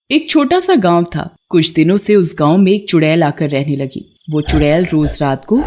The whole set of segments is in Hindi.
एक छोटा सा गांव था। कुछ दिनों से उस गांव में एक चुड़ैल आकर रहने लगी। वो चुड़ैल रोज रात को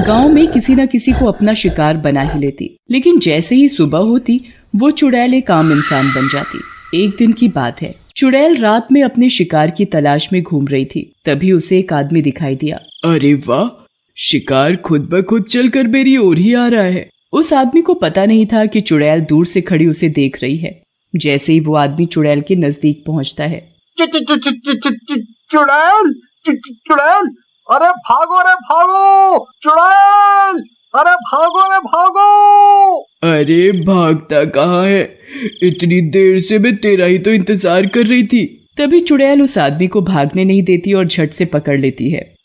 गांव में किसी न किसी को अपना शिकार बना ही लेती, लेकिन जैसे ही सुबह होती वो चुड़ैल एक आम इंसान बन जाती। एक दिन की बात है, चुड़ैल रात में अपने शिकार की तलाश में घूम रही थी। तभी उसे एक आदमी दिखाई दिया। अरे वाह, शिकार खुद ब खुद चलकर मेरी ओर ही आ रहा है। उस आदमी को पता नहीं था कि चुड़ैल दूर से खड़ी उसे देख रही है। जैसे ही वो आदमी चुड़ैल के नजदीक पहुंचता है, चुड़ैल, चुड़ैल, अरे भागो रे भागो, चुड़ैल, अरे भागो रे भागो। अरे भागता कहाँ है? इतनी देर से मैं तेरा ही तो इंतजार कर रही थी। तभी चुड़ैल उस आदमी को भागने नहीं देती और झट से पकड़ लेती है।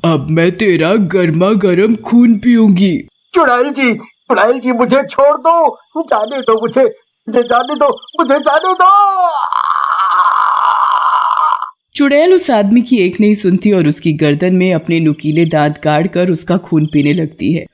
अब मैं तेरा गर्मा गर्म खून पीऊंगी। चुड़ैल जी मुझे छोड़ दो, जाने दो मुझे जाने दो, मुझे जाने दो। चुड़ैल उस आदमी की एक नहीं सुनती और उसकी गर्दन में अपने नुकीले दांत गाड़ कर उसका खून पीने लगती है।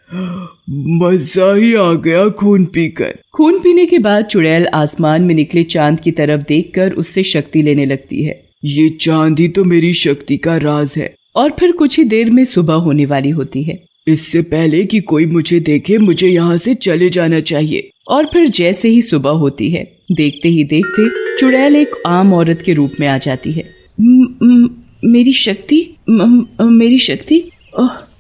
मजा ही आ गया खून पीकर। खून पीने के बाद चुड़ैल आसमान में निकले चांद की तरफ देखकर उससे शक्ति लेने लगती है। ये चांद ही तो मेरी शक्ति का राज है। और फिर कुछ ही देर में सुबह होने वाली होती है। इससे पहले कि कोई मुझे देखे मुझे यहाँ से चले जाना चाहिए। और फिर जैसे ही सुबह होती है, देखते ही देखते चुड़ैल एक आम औरत के रूप में आ जाती है। मेरी शक्ति,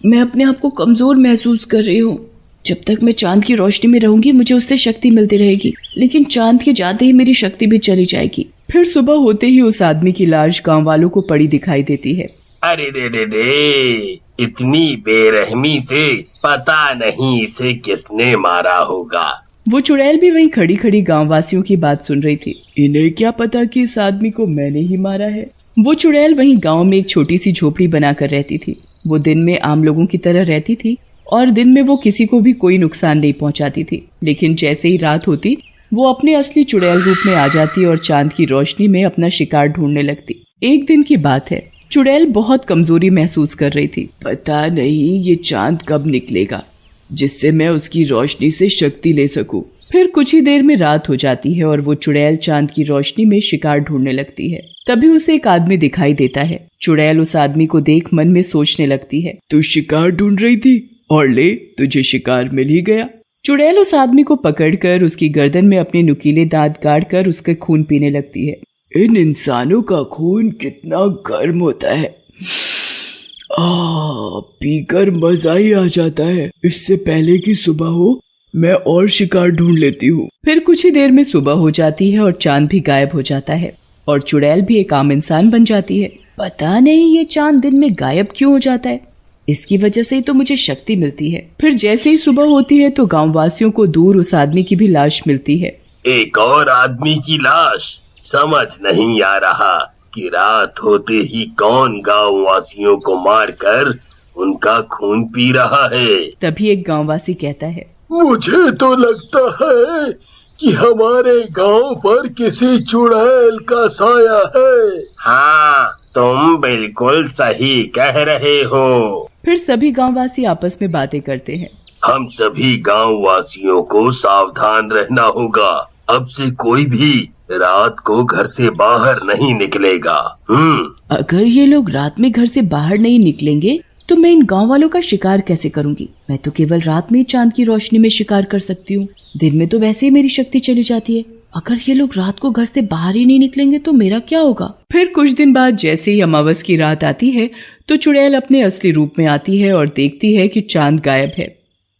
मैं अपने आप को कमजोर महसूस कर रही हूँ। जब तक मैं चांद की रोशनी में रहूंगी मुझे उससे शक्ति मिलती रहेगी, लेकिन चांद के जाते ही मेरी शक्ति भी चली जाएगी। फिर सुबह होते ही उस आदमी की लाश गांव वालों को पड़ी दिखाई देती है। अरे रे, इतनी बेरहमी से पता नहीं इसे किसने मारा होगा। वो चुड़ैल भी वहीं खड़ी खड़ी गांव वासियों की बात सुन रही थी। इन्हें क्या पता कि इस आदमी को मैंने ही मारा है। वो चुड़ैल वहीं गांव में एक छोटी सी झोपड़ी बनाकर रहती थी। वो दिन में आम लोगों की तरह रहती थी और दिन में वो किसी को भी कोई नुकसान नहीं पहुंचाती थी, लेकिन जैसे ही रात होती वो अपने असली चुड़ैल रूप में आ जाती और चांद की रोशनी में अपना शिकार ढूंढने लगती। एक दिन की बात है, चुड़ैल बहुत कमजोरी महसूस कर रही थी। पता नहीं ये चांद कब निकलेगा जिससे मैं उसकी रोशनी से शक्ति ले सकूं। फिर कुछ ही देर में रात हो जाती है और वो चुड़ैल चांद की रोशनी में शिकार ढूंढने लगती है। तभी उसे एक आदमी दिखाई देता है। चुड़ैल उस आदमी को देख मन में सोचने लगती है, तू शिकार ढूंढ रही थी और ले तुझे शिकार मिल ही गया। चुड़ैल उस आदमी को पकड़कर उसकी गर्दन में अपने नुकीले दांत गाड़कर उसके खून पीने लगती है। इन इंसानों का खून कितना गर्म होता है, पीकर मजा ही आ जाता है। इससे पहले कि सुबह हो मैं और शिकार ढूंढ लेती हूँ। फिर कुछ ही देर में सुबह हो जाती है और चांद भी गायब हो जाता है और चुड़ैल भी एक आम इंसान बन जाती है। पता नहीं ये चांद दिन में गायब क्यों हो जाता है, इसकी वजह से ही तो मुझे शक्ति मिलती है। फिर जैसे ही सुबह होती है तो गाँव वासियों को दूर उस आदमी की भी लाश मिलती है। एक और आदमी की लाश? समझ नहीं आ रहा कि रात होते ही कौन गाँव वासियों को मारकर उनका खून पी रहा है। तभी एक गाँववासी कहता है, मुझे तो लगता है कि हमारे गांव पर किसी चुड़ैल का साया है। हाँ, तुम बिल्कुल सही कह रहे हो। फिर सभी गाँववासी आपस में बातें करते हैं। हम सभी गाँव वासियों को सावधान रहना होगा। अब से कोई भी रात को घर से बाहर नहीं निकलेगा। अगर ये लोग रात में घर से बाहर नहीं निकलेंगे तो मैं इन गांव वालों का शिकार कैसे करूंगी? मैं तो केवल रात में चांद की रोशनी में शिकार कर सकती हूँ। दिन में तो वैसे ही मेरी शक्ति चली जाती है। अगर ये लोग रात को घर से बाहर ही नहीं निकलेंगे तो मेरा क्या होगा? फिर कुछ दिन बाद जैसे ही अमावस की रात आती है तो चुड़ैल अपने असली रूप में आती है और देखती है कि चांद गायब है।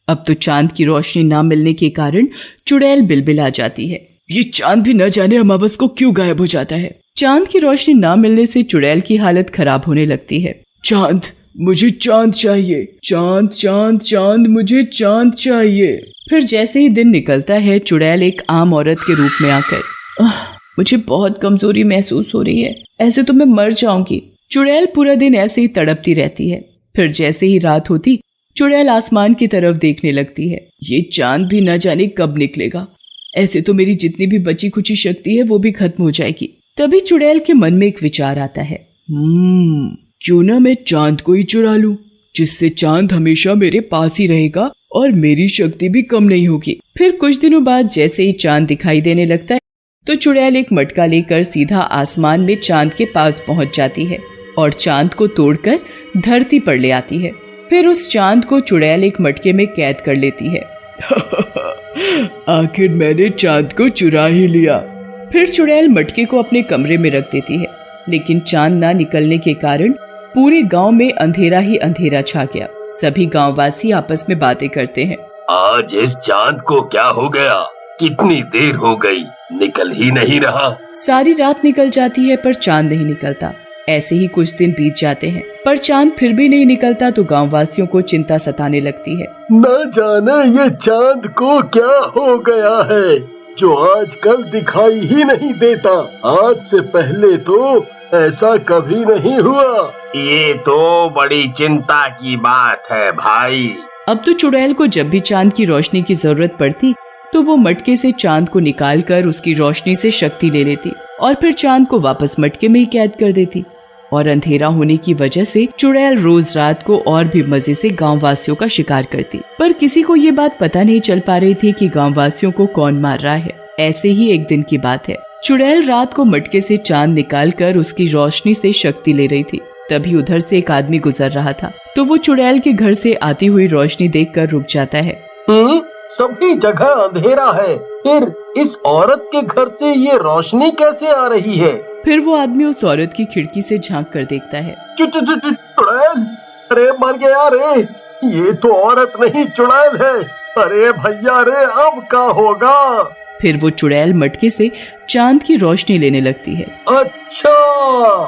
अब तो चांद की रोशनी न मिलने के कारण चुड़ैल बिलबिला जाती है। ये चांद भी न जाने अमावस को क्यों गायब हो जाता है। चांद की रोशनी न मिलने से चुड़ैल की हालत खराब होने लगती है। चांद, मुझे चांद चाहिए। चांद चांद चांद, मुझे चांद चाहिए। फिर जैसे ही दिन निकलता है चुड़ैल एक आम औरत के रूप में आकर, मुझे बहुत कमजोरी महसूस हो रही है, ऐसे तो मैं मर जाऊंगी। चुड़ैल पूरा दिन ऐसे ही तड़पती रहती है। फिर जैसे ही रात होती चुड़ैल आसमान की तरफ देखने लगती है। ये चांद भी न जाने कब निकलेगा, ऐसे तो मेरी जितनी भी बची खुची शक्ति है वो भी खत्म हो जाएगी। तभी चुड़ैल के मन में एक विचार आता है, क्यों ना मैं चांद को ही चुरा लूं, जिससे चांद हमेशा मेरे पास ही रहेगा और मेरी शक्ति भी कम नहीं होगी। फिर कुछ दिनों बाद जैसे ही चांद दिखाई देने लगता है तो चुड़ैल एक मटका लेकर सीधा आसमान में चांद के पास पहुंच जाती है और चांद को तोड़कर धरती पर ले आती है। फिर उस चांद को चुड़ैल एक मटके में कैद कर लेती है। आखिर मैंने चांद को चुरा ही लिया। फिर चुड़ैल मटके को अपने कमरे में रख देती है, लेकिन चांद ना निकलने के कारण पूरे गांव में अंधेरा ही अंधेरा छा गया। सभी गांववासी आपस में बातें करते हैं। आज इस चांद को क्या हो गया? कितनी देर हो गई, निकल ही नहीं रहा। सारी रात निकल जाती है पर चांद नहीं निकलता। ऐसे ही कुछ दिन बीत जाते हैं पर चांद फिर भी नहीं निकलता तो गांववासियों को चिंता सताने लगती है। न जाने ये चांद को क्या हो गया है जो आजकल दिखाई ही नहीं देता। आज से पहले तो ऐसा कभी नहीं हुआ। ये तो बड़ी चिंता की बात है भाई। अब तो चुड़ैल को जब भी चांद की रोशनी की जरूरत पड़ती तो वो मटके से चांद को निकालकर उसकी रोशनी से शक्ति ले लेती और फिर चांद को वापस मटके में ही कैद कर देती। और अंधेरा होने की वजह से चुड़ैल रोज रात को और भी मजे से गांववासियों का शिकार करती, पर किसी को ये बात पता नहीं चल पा रही थी कि गांववासियों को कौन मार रहा है। ऐसे ही एक दिन की बात है, चुड़ैल रात को मटके से चांद निकालकर उसकी रोशनी से शक्ति ले रही थी। तभी उधर से एक आदमी गुजर रहा था तो वो चुड़ैल के घर से आती हुई रोशनी देखकर रुक जाता है। सभी जगह अंधेरा है, फिर इस औरत के घर से ये रोशनी कैसे आ रही है? फिर वो आदमी उस औरत की खिड़की से झांक कर देखता है। चुड़ैल, अरे मर गया रे, ये तो औरत नहीं चुड़ैल है। अरे भैया रे, अब क्या होगा? फिर वो चुड़ैल मटके से चांद की रोशनी लेने लगती है। अच्छा,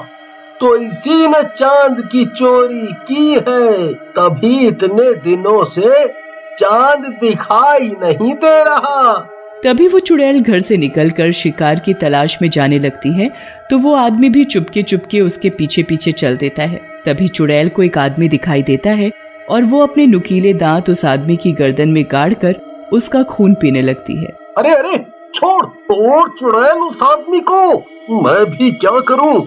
तो इसी ने चांद की चोरी की है, तभी इतने दिनों से चांद दिखाई नहीं दे रहा। तभी वो चुड़ैल घर से निकलकर शिकार की तलाश में जाने लगती है तो वो आदमी भी चुपके चुपके उसके पीछे पीछे चल देता है। तभी चुड़ैल को एक आदमी दिखाई देता है और वो अपने नुकीले दांत उस आदमी की गर्दन में गाड़कर उसका खून पीने लगती है। अरे अरे, छोड़ चुड़ैल उस आदमी को। मैं भी क्या करूं,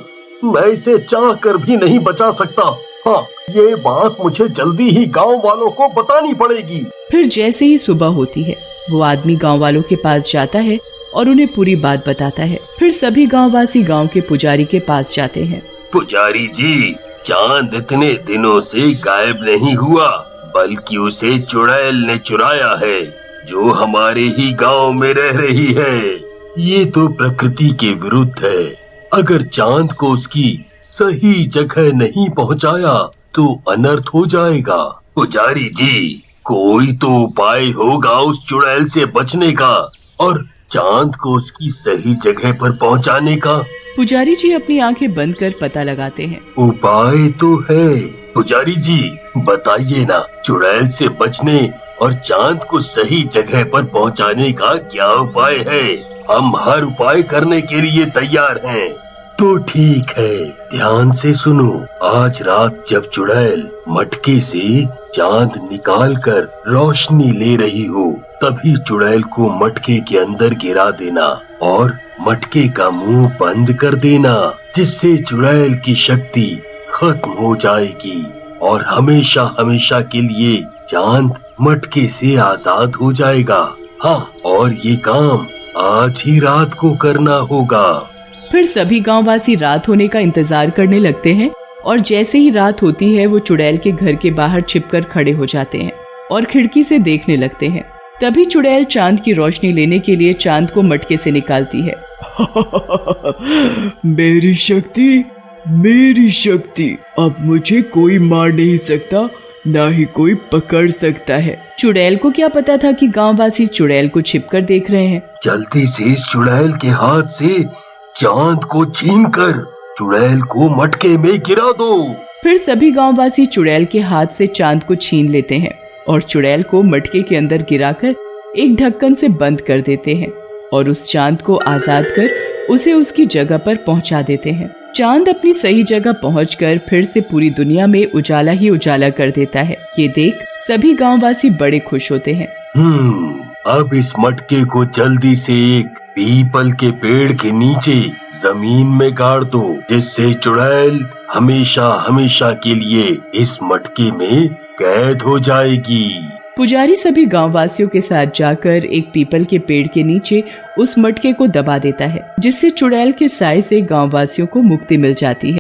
मैं इसे चाह कर भी नहीं बचा सकता। हाँ, ये बात मुझे जल्दी ही गांव वालों को बतानी पड़ेगी। फिर जैसे ही सुबह होती है वो आदमी गांव वालों के पास जाता है और उन्हें पूरी बात बताता है। फिर सभी गांववासी गांव के पुजारी के पास जाते हैं। पुजारी जी, चांद इतने दिनों से गायब नहीं हुआ, बल्कि उसे चुड़ैल ने चुराया है, जो हमारे ही गांव में रह रही है। ये तो प्रकृति के विरुद्ध है। अगर चांद को उसकी सही जगह नहीं पहुंचाया तो अनर्थ हो जाएगा। पुजारी जी, कोई तो उपाय होगा उस चुड़ैल से बचने का और चांद को उसकी सही जगह पर पहुंचाने का। पुजारी जी अपनी आंखें बंद कर पता लगाते हैं। उपाय तो है। पुजारी जी, बताइए ना, चुड़ैल से बचने और चांद को सही जगह पर पहुंचाने का क्या उपाय है? हम हर उपाय करने के लिए तैयार हैं। तो ठीक है, ध्यान से सुनो। आज रात जब चुड़ैल मटके से चांद निकालकर रोशनी ले रही हो, तभी चुड़ैल को मटके के अंदर गिरा देना और मटके का मुंह बंद कर देना, जिससे चुड़ैल की शक्ति खत्म हो जाएगी और हमेशा हमेशा के लिए चांद मटके से आजाद हो जाएगा। हाँ, और ये काम आज ही रात को करना होगा। फिर सभी गांववासी रात होने का इंतजार करने लगते हैं और जैसे ही रात होती है वो चुड़ैल के घर के बाहर छिपकर खड़े हो जाते हैं और खिड़की से देखने लगते हैं। तभी चुड़ैल चांद की रोशनी लेने के लिए चांद को मटके से निकालती है। मेरी शक्ति, अब मुझे कोई मार नहीं सकता, ना ही कोई पकड़ सकता है। चुड़ैल को क्या पता था कि गांववासी चुड़ैल को छिपकर देख रहे हैं। जल्दी से इस चुड़ैल के हाथ से चांद को छीनकर चुड़ैल को मटके में गिरा दो। फिर सभी गांववासी चुड़ैल के हाथ से चांद को छीन लेते हैं और चुड़ैल को मटके के अंदर गिराकर एक ढक्कन से बंद कर देते हैं और उस चांद को आजाद कर उसे उसकी जगह पर पहुंचा देते हैं। चांद अपनी सही जगह पहुंचकर फिर से पूरी दुनिया में उजाला ही उजाला कर देता है। ये देख सभी गांववासी बड़े खुश होते हैं। अब इस मटके को जल्दी से एक पीपल के पेड़ के नीचे जमीन में गाड़ दो, जिससे चुड़ैल हमेशा हमेशा के लिए इस मटके में कैद हो जाएगी। पुजारी सभी गांववासियों के साथ जाकर एक पीपल के पेड़ के नीचे उस मटके को दबा देता है, जिससे चुड़ैल के साए से गांववासियों को मुक्ति मिल जाती है।